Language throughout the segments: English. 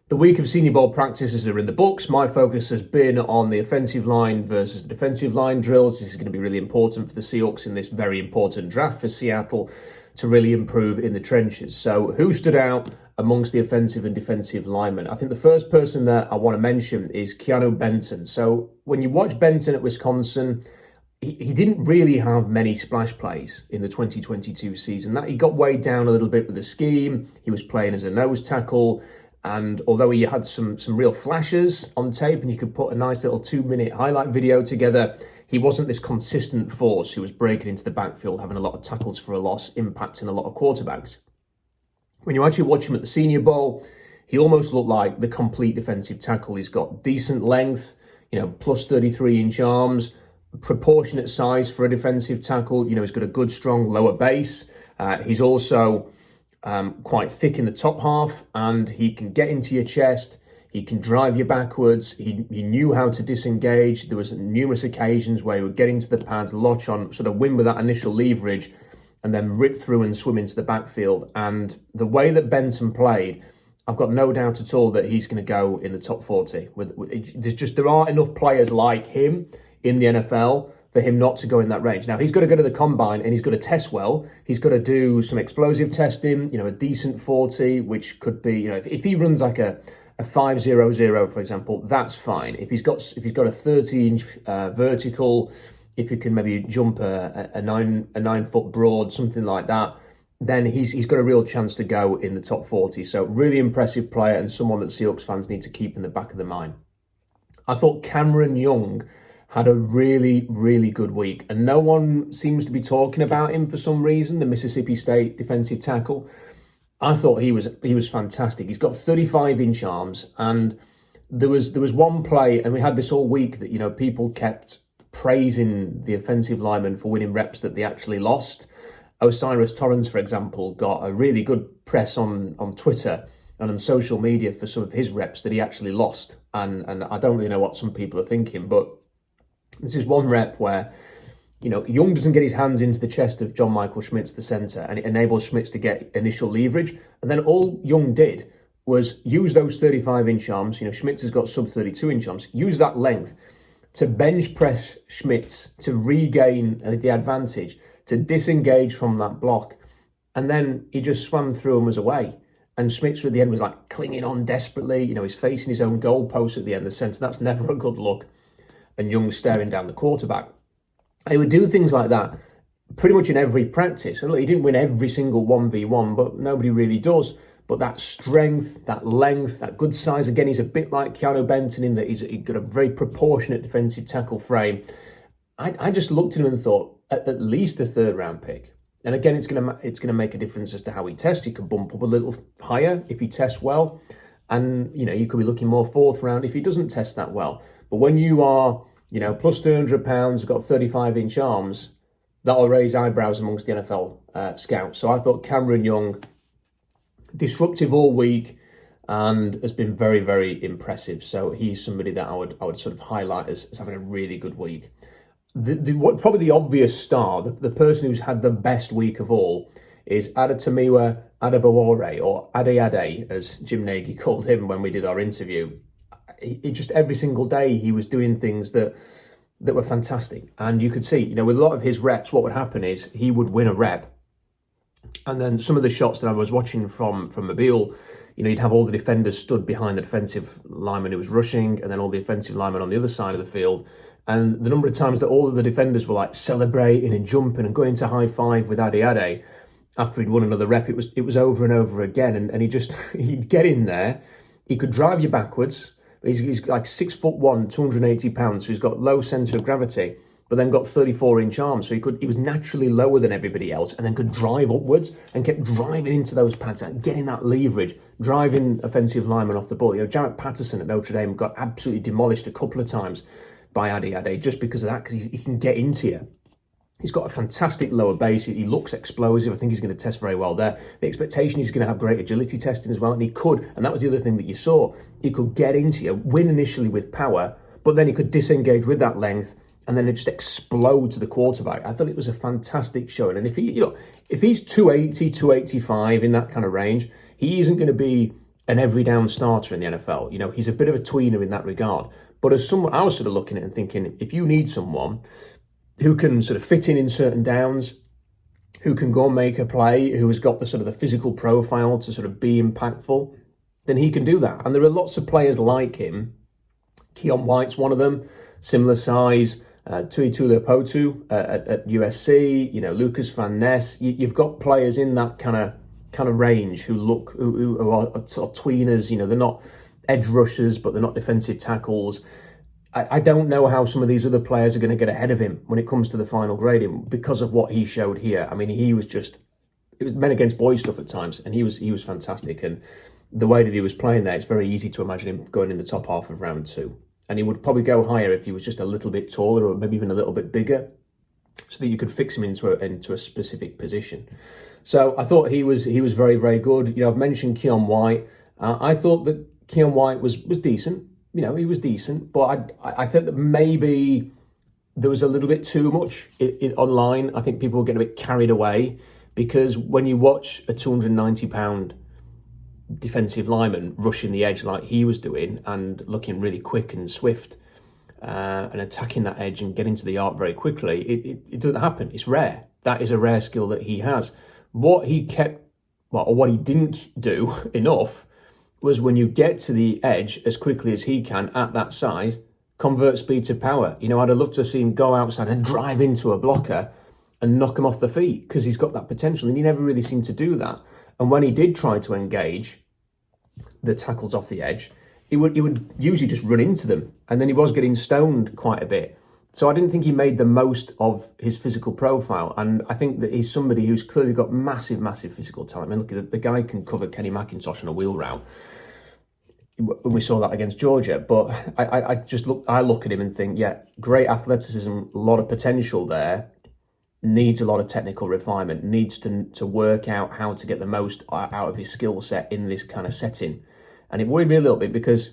The week of senior ball practices are in the books. My focus has been on the offensive line versus the defensive line drills. This is going to be really important for the Seahawks in this very important draft for Seattle to really improve in the trenches. So who stood out amongst the offensive and defensive linemen? I think the first person that I want to mention is Keon Benton. So when you watch Benton at Wisconsin, he didn't really have many splash plays in the 2022 season. That he got weighed down a little bit with the scheme. He was playing as a nose tackle. And although he had some real flashes on tape and you could put a nice little 2-minute highlight video together, he wasn't this consistent force who was breaking into the backfield, having a lot of tackles for a loss, impacting a lot of quarterbacks. When you actually watch him at the Senior Bowl, he almost looked like the complete defensive tackle. He's got decent length, plus 33-inch arms, proportionate size for a defensive tackle. He's got a good, strong lower base. He's also quite thick in the top half, and he can get into your chest. He can drive you backwards. He knew how to disengage. There was numerous occasions where he would get into the pads, latch on, sort of win with that initial leverage, and then rip through and swim into the backfield. And the way that Benton played, I've got no doubt at all that he's going to go in the top 40. There aren't enough players like him in the NFL for him not to go in that range. Now, he's got to go to the combine and he's got to test well. He's got to do some explosive testing, a decent 40, which could be, if he runs like a 5.00, for example, that's fine. If he's got a 30-inch vertical, if he can maybe jump a 9-foot broad, something like that, then he's got a real chance to go in the top 40. So really impressive player and someone that Seahawks fans need to keep in the back of their mind. I thought Cameron Young had a really, really good week. And no one seems to be talking about him for some reason, the Mississippi State defensive tackle. I thought he was fantastic. He's got 35-inch arms. And there was one play, and we had this all week, that, people kept praising the offensive linemen for winning reps that they actually lost. Osiris Torrance, for example, got a really good press on Twitter and on social media for some of his reps that he actually lost. And I don't really know what some people are thinking, but this is one rep where, Young doesn't get his hands into the chest of John Michael Schmitz, the center, and it enables Schmitz to get initial leverage. And then all Young did was use those 35-inch arms. Schmitz has got sub 32-inch arms. Use that length to bench press Schmitz to regain the advantage, to disengage from that block. And then he just swam through and was away. And Schmitz at the end was like clinging on desperately. He's facing his own goalpost at the end of the center. That's never a good look. And Young staring down the quarterback. And he would do things like that pretty much in every practice. And look, he didn't win every single 1v1, but nobody really does. But that strength, that length, that good size, again, he's a bit like Keon Benton in that he's got a very proportionate defensive tackle frame. I just looked at him and thought, at least a third-round pick. And again, it's gonna make a difference as to how he tests. He could bump up a little higher if he tests well. And, you could be looking more fourth round if he doesn't test that well. But when you are, plus 300 pounds, got 35-inch arms, that'll raise eyebrows amongst the NFL scouts. So I thought Cameron Young, disruptive all week, and has been very, very impressive. So he's somebody that I would sort of highlight as having a really good week. Probably the obvious star, the person who's had the best week of all, is Adamaware, or Ade, as Jim Nagy called him when we did our interview. It just every single day he was doing things that were fantastic. And you could see, with a lot of his reps, what would happen is he would win a rep. And then some of the shots that I was watching from Mobile, you'd have all the defenders stood behind the defensive lineman who was rushing, and then all the offensive linemen on the other side of the field. And the number of times that all of the defenders were like celebrating and jumping and going to high five with Ade after he'd won another rep, it was over and over again. And he'd get in there. He could drive you backwards. He's like 6'1", 280 pounds, so he's got low center of gravity, but then got 34-inch arms. So he was naturally lower than everybody else, and then could drive upwards and kept driving into those pads, getting that leverage, driving offensive linemen off the ball. Jarrett Patterson at Notre Dame got absolutely demolished a couple of times by Ade just because of that, because he can get into you. He's got a fantastic lower base. He looks explosive. I think he's going to test very well there. The expectation is he's going to have great agility testing as well. And he could, and that was the other thing that you saw, he could get into you, win initially with power, but then he could disengage with that length and then it just explode to the quarterback. I thought it was a fantastic showing. And if he's 280, 285 in that kind of range, he isn't going to be an every down starter in the NFL. You know, he's a bit of a tweener in that regard. But as someone, I was sort of looking at it and thinking, if you need someone who can sort of fit in certain downs, who can go and make a play, who has got the sort of the physical profile to sort of be impactful, then he can do that. And there are lots of players like him. Keon White's one of them, similar size. Tui Tuipulotu at USC, you know, Lucas Van Ness. You've got players in that kind of range who are sort of tweeners. You know, they're not edge rushers, but they're not defensive tackles. I don't know how some of these other players are going to get ahead of him when it comes to the final grading because of what he showed here. I mean, it was men against boys stuff at times, and he was fantastic. And the way that he was playing there, it's very easy to imagine him going in the top half of round 2. And he would probably go higher if he was just a little bit taller or maybe even a little bit bigger, so that you could fix him into a specific position. So I thought he was very, very good. You know, I've mentioned Keon White. I thought that Keon White was decent. You know, he was decent, but I think that maybe there was a little bit too much online. I think people were getting a bit carried away, because when you watch a 290-pound defensive lineman rushing the edge like he was doing and looking really quick and swift and attacking that edge and getting to the arc very quickly, it doesn't happen. It's rare. That is a rare skill that he has. What he didn't do enough was, when you get to the edge as quickly as he can at that size, convert speed to power. You know, I'd have loved to see him go outside and drive into a blocker and knock him off the feet, because he's got that potential, and he never really seemed to do that. And when he did try to engage the tackles off the edge, he would usually just run into them, and then he was getting stoned quite a bit. So I didn't think he made the most of his physical profile, and I think that he's somebody who's clearly got massive, massive physical talent. I mean, look at the guy can cover Kenny McIntosh on a wheel route. We saw that against Georgia, but I look at him and think, yeah, great athleticism, a lot of potential there. Needs a lot of technical refinement, needs to work out how to get the most out of his skill set in this kind of setting. And it worried me a little bit, because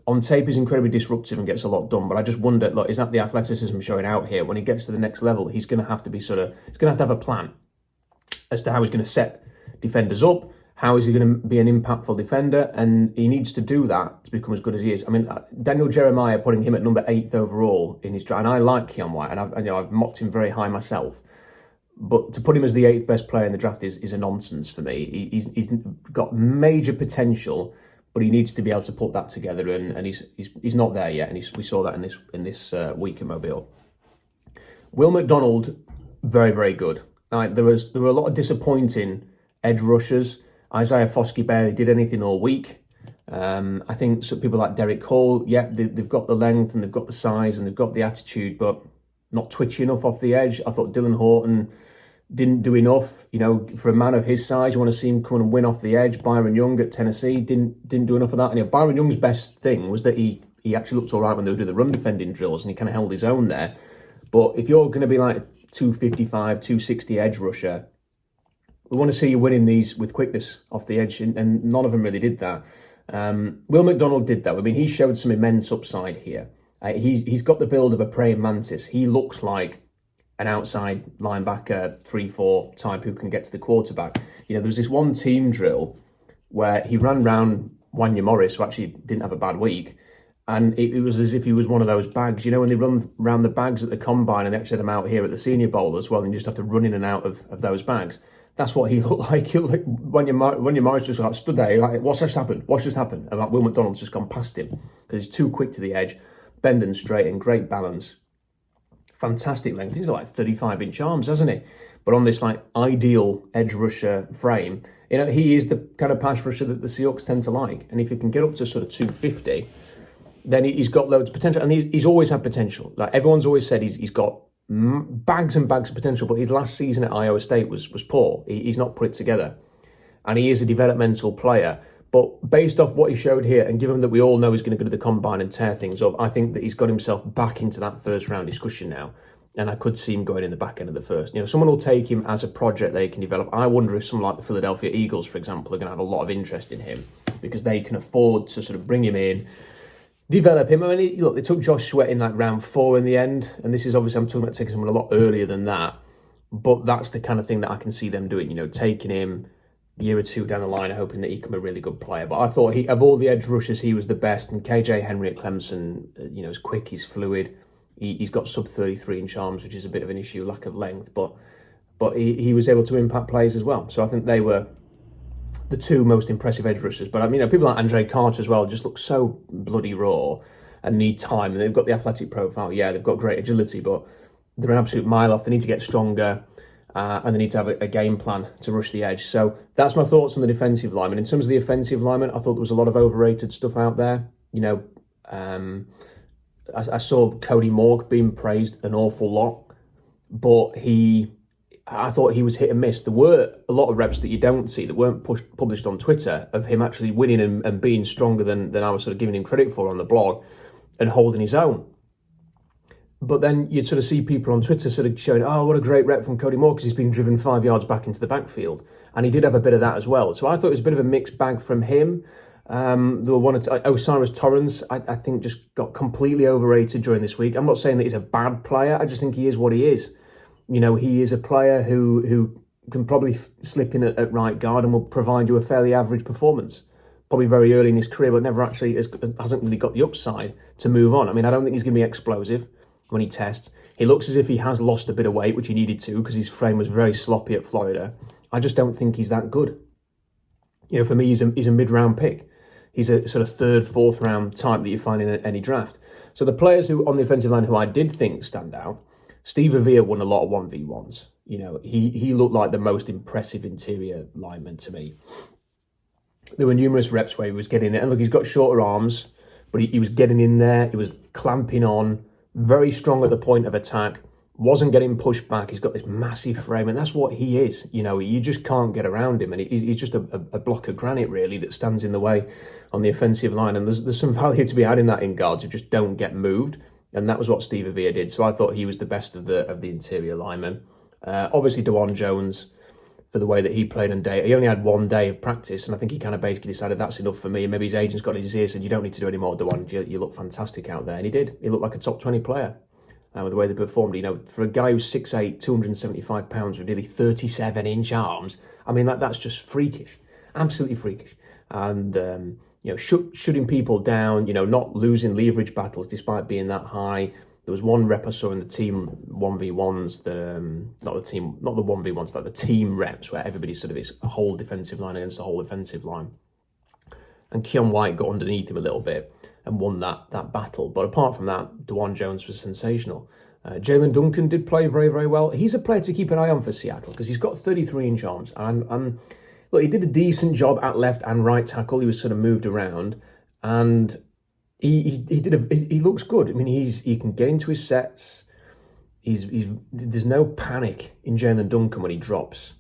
on tape he's incredibly disruptive and gets a lot done, but I just wonder, look, is that the athleticism showing out here? When he gets to the next level, he's going to have to be he's going to have a plan as to how he's going to set defenders up, how is he going to be an impactful defender, and he needs to do that to become as good as he is. I mean, Daniel Jeremiah putting him at number 8th overall in his draft, and I like Keon White, and I've mocked him very high myself, but to put him as the 8th best player in the draft is a nonsense for me. He's got major potential, but he needs to be able to put that together, and he's not there yet, and we saw that in this week in Mobile. Will McDonald, very, very good. There were a lot of disappointing edge rushers. Isaiah Foskey barely did anything all week. I think some people like Derek Hall, they've got the length and they've got the size and they've got the attitude, but not twitchy enough off the edge. I thought Dylan Horton didn't do enough. You know, for a man of his size, you want to see him come and win off the edge. Byron Young at Tennessee didn't do enough of that. And Byron Young's best thing was that he actually looked all right when they would do the run defending drills, and he kind of held his own there. But if you're going to be like a 255, 260 edge rusher, we want to see you winning these with quickness off the edge, and none of them really did that. Will McDonald did that. I mean, he showed some immense upside here. He's got the build of a praying mantis. He looks like an outside linebacker, 3-4 type who can get to the quarterback. You know, there was this one team drill where he ran round Wanya Morris, who actually didn't have a bad week, and it was as if he was one of those bags. You know, when they run around the bags at the combine, and they actually had them out here at the Senior Bowl as well, and you just have to run in and out of those bags. That's what he looked like. He looked like when your Morris just stood there, like, what's just happened? What's just happened? And Will McDonald's just gone past him because he's too quick to the edge, bending straight and great balance. Fantastic length. He's got like 35-inch arms, hasn't he? But on this like ideal edge rusher frame, you know, he is the kind of pass rusher that the Seahawks tend to like. And if he can get up to sort of 250, then he's got loads of potential. And he's always had potential. Like everyone's always said, he's got bags and bags of potential, but his last season at Iowa State was poor. He's not put it together, and he is a developmental player. But based off what he showed here, and given that we all know he's going to go to the combine and tear things up, I think that he's got himself back into that first round discussion now, and I could see him going in the back end of the first. You know, someone will take him as a project they can develop. I wonder if someone like the Philadelphia Eagles, for example, are going to have a lot of interest in him because they can afford to sort of bring him in, develop him. I mean, look, they took Josh Sweat in like round 4 in the end, and this is obviously, I'm talking about taking someone a lot earlier than that, but that's the kind of thing that I can see them doing, you know, taking him, year or two down the line, hoping that he can be a really good player. But I thought of all the edge rushers, he was the best. And KJ Henry at Clemson, is quick, he's fluid. He's got sub 33 inch arms, which is a bit of an issue, lack of length. But he was able to impact plays as well. So I think they were the two most impressive edge rushers. But people like Andre Carter as well just look so bloody raw and need time. And they've got the athletic profile. Yeah, they've got great agility, but they're an absolute mile off. They need to get stronger. And they need to have a game plan to rush the edge. So that's my thoughts on the defensive lineman. In terms of the offensive lineman, I thought there was a lot of overrated stuff out there. I saw Cody Morg being praised an awful lot, but I thought he was hit and miss. There were a lot of reps that you don't see that weren't published on Twitter of him actually winning and being stronger than I was sort of giving him credit for on the blog and holding his own. But then you'd sort of see people on Twitter sort of showing, oh, what a great rep from Cody Moore because he's been driven 5 yards back into the backfield. And he did have a bit of that as well. So I thought it was a bit of a mixed bag from him. There were one or two, Osiris Torrance, I think just got completely overrated during this week. I'm not saying that he's a bad player. I just think he is what he is. He is a player who can probably slip in at right guard and will provide you a fairly average performance. Probably very early in his career, but never actually hasn't really got the upside to move on. I don't think he's going to be explosive when he tests. He looks as if he has lost a bit of weight, which he needed to because his frame was very sloppy at Florida. I just don't think he's that good. For me, he's a mid-round pick. He's a sort of third, fourth round type that you find in any draft. So the players who on the offensive line who I did think stand out, Steve Avia won a lot of 1v1s. He looked like the most impressive interior lineman to me. There were numerous reps where he was getting it. And look, he's got shorter arms, but he was getting in there. He was clamping on. Very strong at the point of attack, wasn't getting pushed back. He's got this massive frame, and that's what he is. You just can't get around him, and he's just a block of granite, really, that stands in the way on the offensive line. And there's some value to be had in that in guards who just don't get moved, and that was what Steve Avia did. So I thought he was the best of the interior linemen. Obviously, DeJuan Jones, for the way that he played on day. He only had 1 day of practice, and I think he kind of basically decided that's enough for me. And maybe his agent's got his ear and said, you don't need to do any more, DeJuan. You look fantastic out there. And he did. He looked like a top 20 player with the way they performed. For a guy who's 6'8", 275 pounds with nearly 37 inch arms, that's just freakish. Absolutely freakish. And, shutting people down, not losing leverage battles despite being that high. There was one rep I saw in the team 1v1s, not the 1v1s, like the team reps, where everybody's sort of is a whole defensive line against the whole offensive line. And Keon White got underneath him a little bit and won that battle. But apart from that, DeJuan Jones was sensational. Jalen Duncan did play very, very well. He's a player to keep an eye on for Seattle because he's got 33 inch arms. And look, he did a decent job at left and right tackle. He was sort of moved around, and he looks good. He can get into his sets. There's no panic in Jalen Duncan when he drops.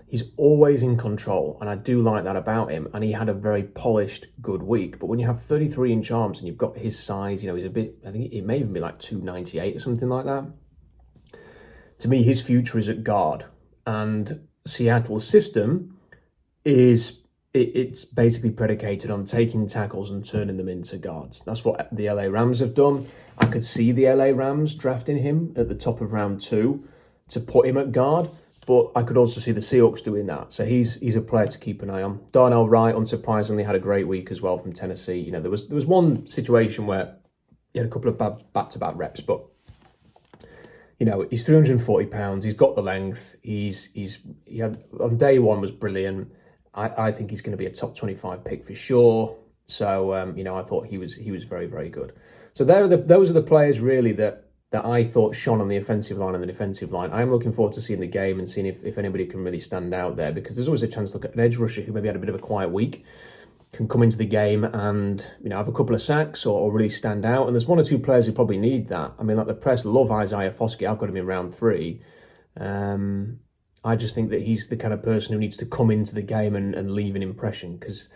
He's always in control, and I do like that about him. And he had a very polished, good week. But when you have 33 inch arms and you've got his size, he's a bit. I think it may even be like 298 or something like that. To me, his future is at guard, and Seattle's system is. It's basically predicated on taking tackles and turning them into guards. That's what the LA Rams have done. I could see the LA Rams drafting him at the top of round 2 to put him at guard, but I could also see the Seahawks doing that. So he's a player to keep an eye on. Darnell Wright, unsurprisingly, had a great week as well from Tennessee. There was one situation where he had a couple of bad back-to-back reps, but he's 340 pounds. He's got the length. He had on day 1 was brilliant. I think he's going to be a top 25 pick for sure. So, I thought he was very, very good. So those are the players really that I thought shone on the offensive line and the defensive line. I'm looking forward to seeing the game and seeing if anybody can really stand out there, because there's always a chance to look at an edge rusher who maybe had a bit of a quiet week, can come into the game and have a couple of sacks or really stand out. And there's 1 or 2 players who probably need that. Like the press love Isaiah Foskey. I've got him in round 3. I just think that he's the kind of person who needs to come into the game and leave an impression, because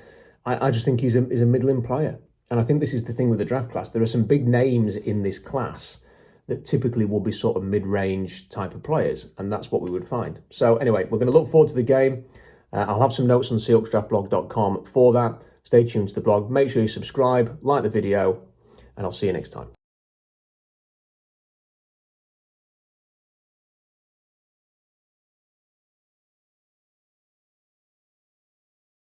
I just think he's a middling player. And I think this is the thing with the draft class. There are some big names in this class that typically will be sort of mid-range type of players, and that's what we would find. So anyway, we're going to look forward to the game. I'll have some notes on SeahawksDraftBlog.com for that. Stay tuned to the blog. Make sure you subscribe, like the video, and I'll see you next time.